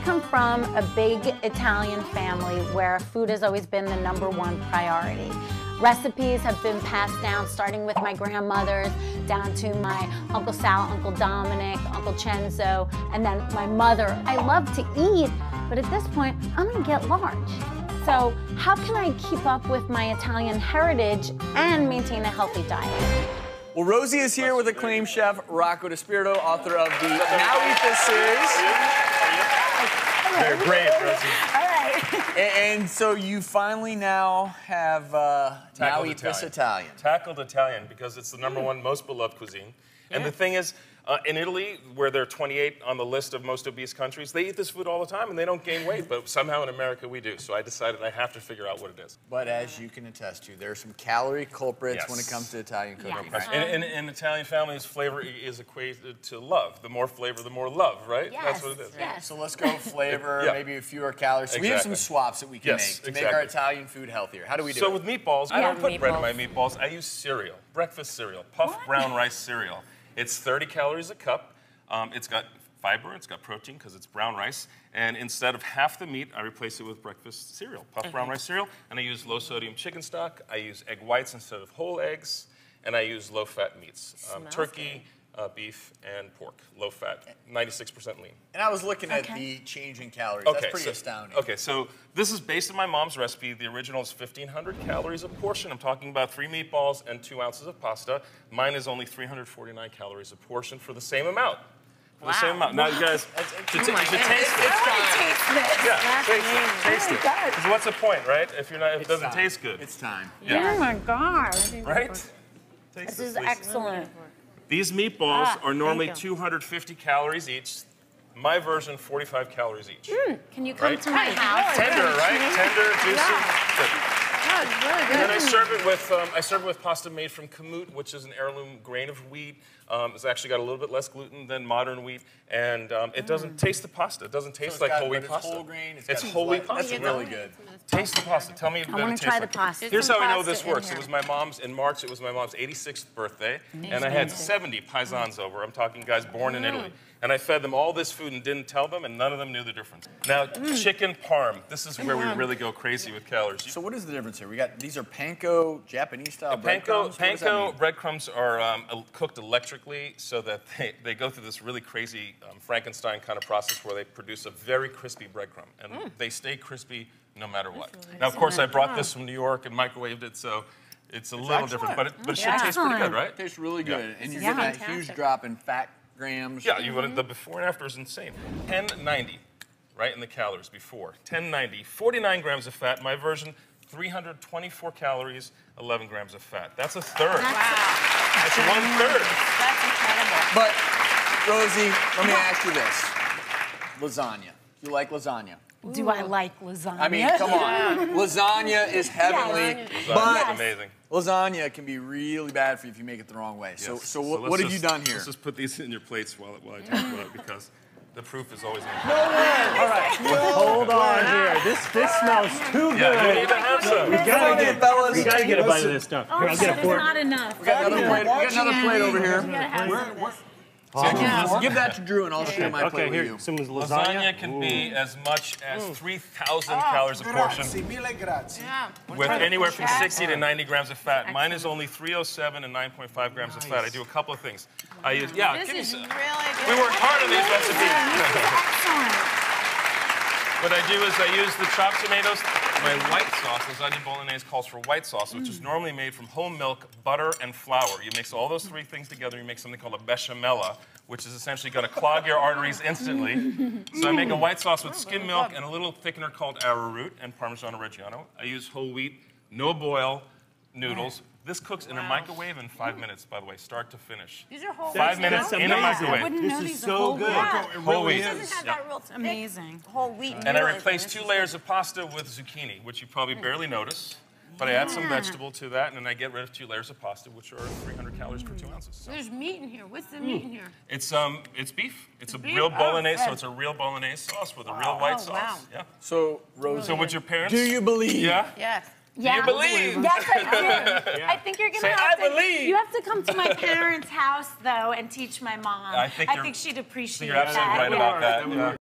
come from a big Italian family where food has always been the #1 priority. Recipes have been passed down, starting with my grandmother's, down to my Uncle Sal, Uncle Dominic, Uncle Cenzo, and then my mother. I love to eat, but at this point, I'm gonna get large. So how can I keep up with my Italian heritage and maintain a healthy diet? Well, Rosie is here with acclaimed chef Rocco DiSpirito, author of the Now Eat This series. They're great, Rosie. All right. And so you finally now have Now Eat This Italian. Tackled Italian because it's the #1 most beloved cuisine. And the thing is, in Italy, where they're 28 on the list of most obese countries, they eat this food all the time and they don't gain weight, but somehow in America we do. So I decided I have to figure out what it is. But as you can attest to, there are some calorie culprits when it comes to Italian cooking. Yes. Right? In Italian families, flavor is equated to love. The more flavor, the more love, right? Yes. That's what it is. Yes. So let's go flavor, maybe fewer calories. So we have some Exactly. swaps that we can Yes, make to make our Italian food healthier. How do we do So it? with meatballs, I don't put bread in my meatballs. I use cereal, breakfast cereal, puffed brown rice cereal. It's 30 calories a cup. It's got fiber, it's got protein because it's brown rice. And instead of half the meat, I replace it with breakfast cereal, puffed brown rice cereal. And I use low sodium chicken stock. I use egg whites instead of whole eggs. And I use low fat meats, turkey, beef, and pork, low fat, 96% lean. And I was looking at the change in calories. That's pretty astounding. Okay, so this is based on my mom's recipe. The original is 1,500 calories a portion. I'm talking about 3 meatballs and 2 ounces of pasta. Mine is only 349 calories a portion for the same amount. For the same amount. Now, you guys, you should taste it. Yeah, taste it. Because what's the point, right? If it doesn't taste good. It's time. Oh my God. Right? This is excellent. These meatballs are normally 250 calories each. My version, 45 calories each. Can you come to my house? Tender, right? Tender, juicy. Good. Oh, it's really good. And then I serve it with pasta made from kamut, which is an heirloom grain of wheat. It's actually got a little bit less gluten than modern wheat, and it doesn't taste the pasta. It doesn't taste like whole wheat pasta. It's whole grain. It's whole wheat pasta. That's really good. Taste the pasta. Tell me about it. I want to try the pasta. Here's how I know this works. It was my mom's, in March, it was my mom's 86th birthday, and I had 70 paisans over. I'm talking guys born in Italy. And I fed them all this food and didn't tell them, and none of them knew the difference. Now, chicken parm. This is where we really go crazy with calories. So what is the difference here? These are panko, Japanese-style breadcrumbs? Panko breadcrumbs are cooked electrically so that they go through this really crazy Frankenstein kind of process where they produce a very crispy breadcrumb. And they stay crispy no matter what. Now, of course, I brought this from New York and microwaved it, so it's a little different. But it should taste pretty good, right? It tastes really good. And you get that huge drop in fat grams. Yeah, the before and after is insane. 1090, right, in the calories before. 1090, 49 grams of fat. My version, 324 calories, 11 grams of fat. That's a third. That's 1/3. That's incredible. But, Rosie, let me ask you this. Lasagna. You like lasagna? Do I like lasagna? I mean, come on. Lasagna is heavenly, but Amazing. lasagna can be really bad for you if you make it the wrong way. Yes. So what have you done here? Let's just put these in your plates while I talk about it, because the proof is always in the All right, hold on here. This smells too good. Yeah, you need to have some. We gotta get a bite of this stuff. Here, I'll get a fork. Not enough. We got another plate over here. Give that to Drew and I'll share my plate with you. Some lasagna. Lasagna can be as much as 3,000 calories a portion, with anywhere from 60 to 90 grams of fat. Mine is only 307 and 9.5 grams of fat. I do a couple of things. I use, This is really good. we work hard on these recipes. What I do is I use the chopped tomatoes. My white sauce, lasagna bolognese, calls for white sauce, which is normally made from whole milk, butter, and flour. You mix all those 3 things together, you make something called a bechamel, which is essentially going to clog your arteries instantly. So I make a white sauce with skim milk and a little thickener called arrowroot and Parmigiano Reggiano. I use whole wheat, no boil noodles. This cooks in a microwave in 5 minutes, by the way, start to finish. These are whole 5 minutes in a microwave. This is so good. Whole wheat. It doesn't have that real thick Amazing. whole wheat. And I noodle, replace this 2 is layers of pasta with zucchini, which you probably barely notice. But I add some vegetable to that, and then I get rid of 2 layers of pasta, which are 300 calories per 2 ounces. So. There's meat in here. What's the meat in here? It's beef. It's a beef? real bolognese, Oh, so it's a real bolognese sauce with a real white sauce. wow. Yeah. So, Rosie, So would your parents? do you believe? Yeah. Yes. Yeah. You believe? Yes, I do. I think you're gonna Say, have "I believe." You have to come to my parents' house though and teach my mom. I think she'd appreciate You're absolutely that. right about that. Yeah.